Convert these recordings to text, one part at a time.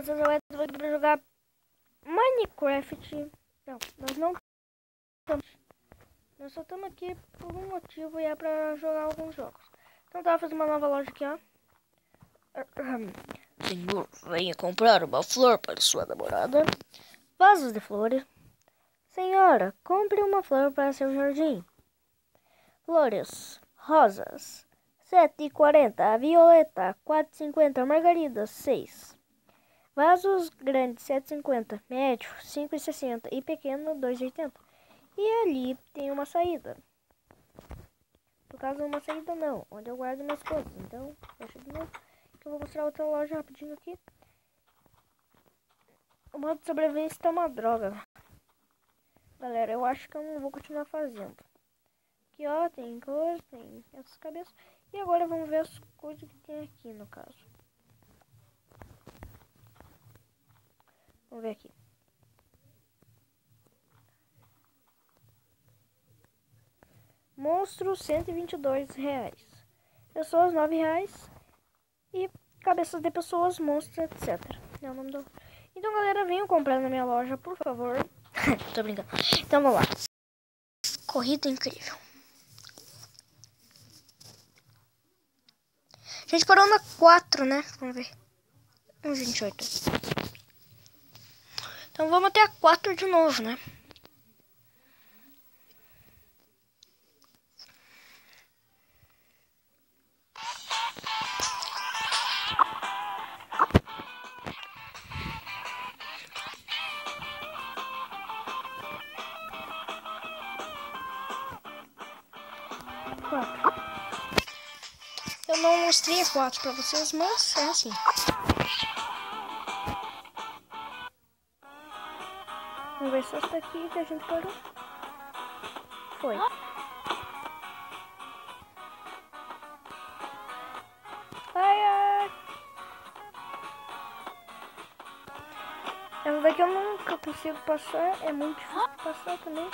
vocês, eu estou aqui pra jogar Minecraft. Não, nós não estamos. Nós só estamos aqui por um motivo e é pra jogar alguns jogos. Então tá, fazer uma nova loja aqui, ó. Senhor, venha comprar uma flor para sua namorada. Vasos de flores. Senhora, compre uma flor para seu jardim. Flores, rosas, 7,40. Violeta, 4,50. Margaridas, 6. Vasos grandes, 7,50. Médio, 5,60. E pequeno, 2,80. E ali tem uma saída. No caso, uma saída não, onde eu guardo minhas coisas. Então, fecha de novo. Que eu vou mostrar outra loja rapidinho aqui. O modo de sobrevivência tá uma droga. Galera, eu acho que eu não vou continuar fazendo. Aqui, ó, tem coisa, tem essas cabeças. E agora vamos ver as coisas que tem aqui, no caso. Vamos ver aqui. Monstro, R$122. Pessoas, R$9. E cabeças de pessoas, monstros, etc. É o nome do... Então, galera, venham comprar na minha loja, por favor. Tô brincando. Então, vamos lá. Corrida incrível. A gente parou na 4, né? Vamos ver. 1,28. Então, vamos até a 4 de novo, né? Eu não mostrei a 4 pra vocês, mas é assim. Vamos ver se essa aqui que a gente parou. Foi. Ai, ai. Essa daqui eu nunca consigo passar. É muito difícil passar também.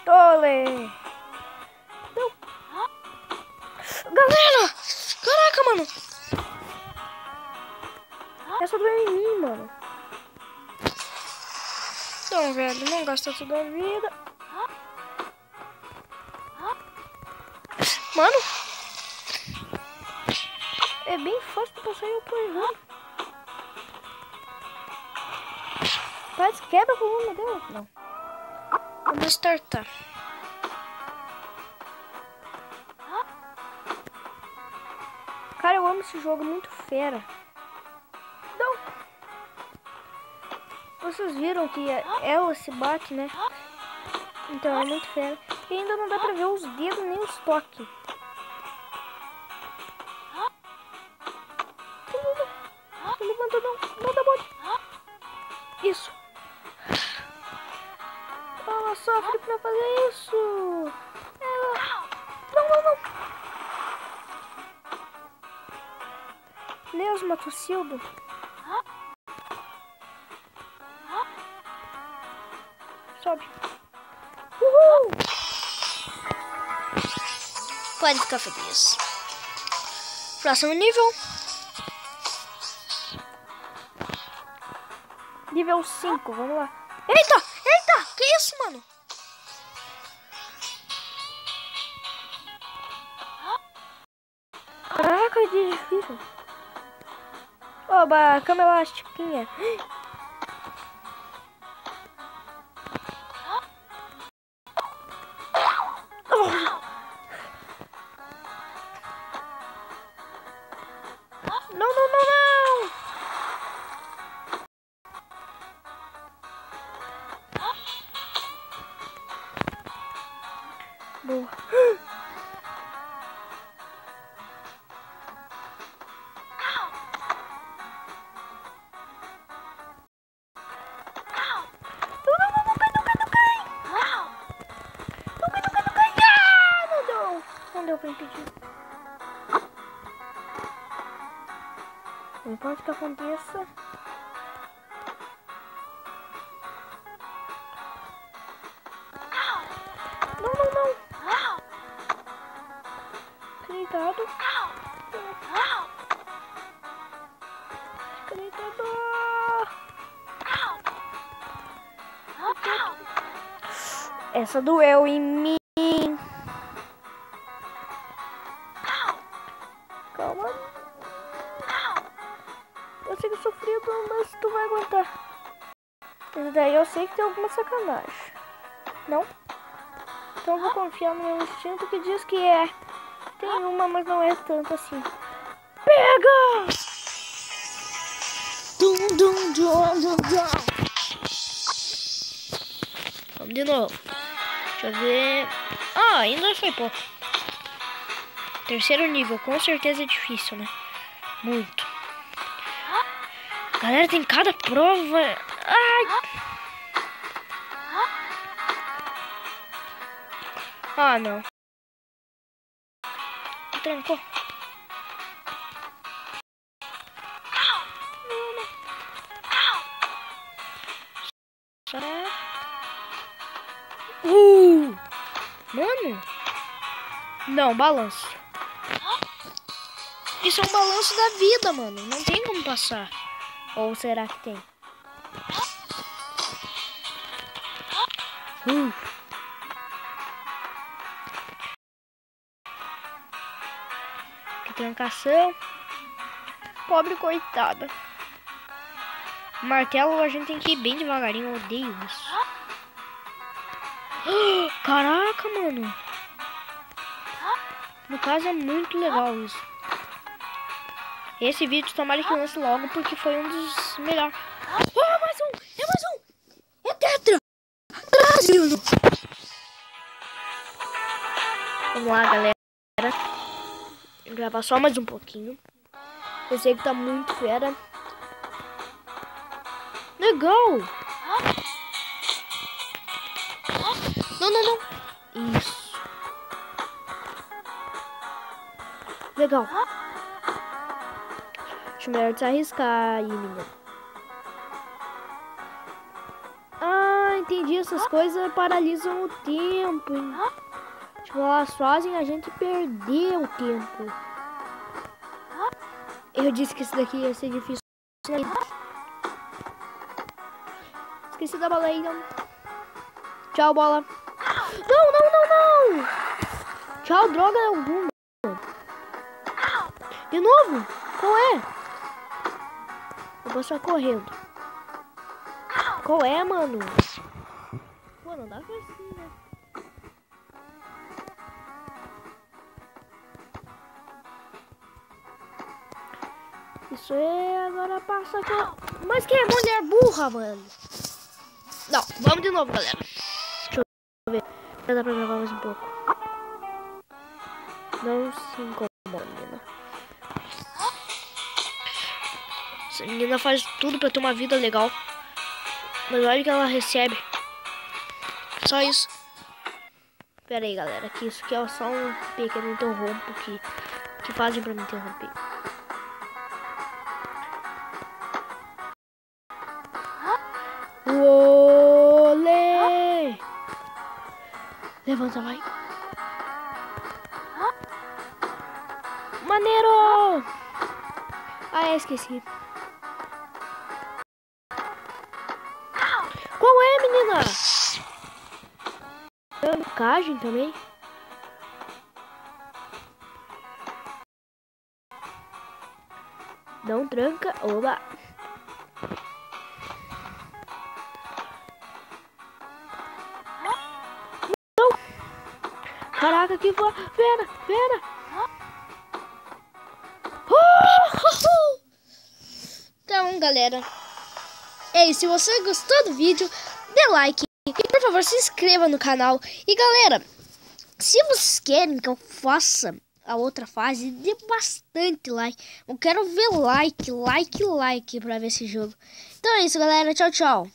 Tole! Não. Galera! Caraca, mano! Essa doeu em mim, mano. Então, velho, não gasta toda a vida. Mano! É bem fácil de passar e eu tô errando. Parece que quebra a coluna dela. Não. Vamos startar. Cara, eu amo esse jogo, muito fera. Não. Vocês viram que ela se bate, né? Então é muito fera. E ainda não dá pra ver os dedos nem os toques. Não levanta não. Não dá bote. Isso. Ela sofre pra fazer isso. Ela... Não. Deus, Matocildo. Sobe. Uhul! Pode ficar feliz. Próximo nível. Nível 5, vamos lá. Eita! Que isso, mano? Caraca, é difícil. Oba, cama elastiquinha. Não. Boa. Não deu pra impedir. Não importa o que aconteça. Não. Cuidado. Essa doeu em mim. Calma. Eu sei que eu sofrido, mas tu vai aguentar. Esse daí eu sei que tem alguma sacanagem. Não? Então eu vou confiar no meu instinto que diz que é. Tem uma, mas não é tanto assim. Pega! Dum, dum, dum, dum, dum. Vamos de novo. Deixa eu ver. Ah, ainda foi pouco. Terceiro nível, com certeza é difícil, né? Muito. Galera, tem cada prova. Ai! Ah, não. Trancou. Mano. Não, balanço. Isso é um balanço da vida, mano. Não tem como passar. Ou será que tem? Que trancação. Pobre coitada. Martelo a gente tem que ir bem devagarinho. Eu odeio isso. Caraca, mano. No caso é muito legal isso. Esse vídeo tomara que lance logo porque foi um dos melhores. Oh, mais um! É mais um! É tetra! Brasil! Vamos lá, galera. Vou gravar só mais um pouquinho. Eu sei que tá muito fera. Legal! Não, não, não. Isso. Legal. Acho melhor desarriscar aí, menina. Ah, entendi. Essas coisas paralisam o tempo, hein? Tipo, elas fazem a gente perder o tempo. Eu disse que isso daqui ia ser difícil. Esqueci da baleia. Tchau, bola. Não, não, não, não. Tchau, droga alguma. De novo? Qual é? Eu vou só correndo. Qual é, mano? Pô, não dá pra assim, né? Isso é, agora passa aqui. Mas que é mulher burra, mano? Não, vamos de novo, galera. Deixa eu ver. Já dá pra gravar mais um pouco. Não se incomoda, menina. Essa menina faz tudo pra ter uma vida legal. Mas olha o que ela recebe. Só isso. Pera aí, galera. Que isso aqui é só um pequeno interrompo que fazem pra me interromper. Olê! Levanta, vai. Maneiro! Ah, esqueci. Qual é, menina? Trancagem também? Não tranca. Oba! Não! Caraca, que foi? Pera, pera! Então, galera, é isso. Se você gostou do vídeo, dê like e, por favor, se inscreva no canal. E, galera, se vocês querem que eu faça a outra fase, dê bastante like. Eu quero ver like pra ver esse jogo. Então é isso, galera. Tchau, tchau.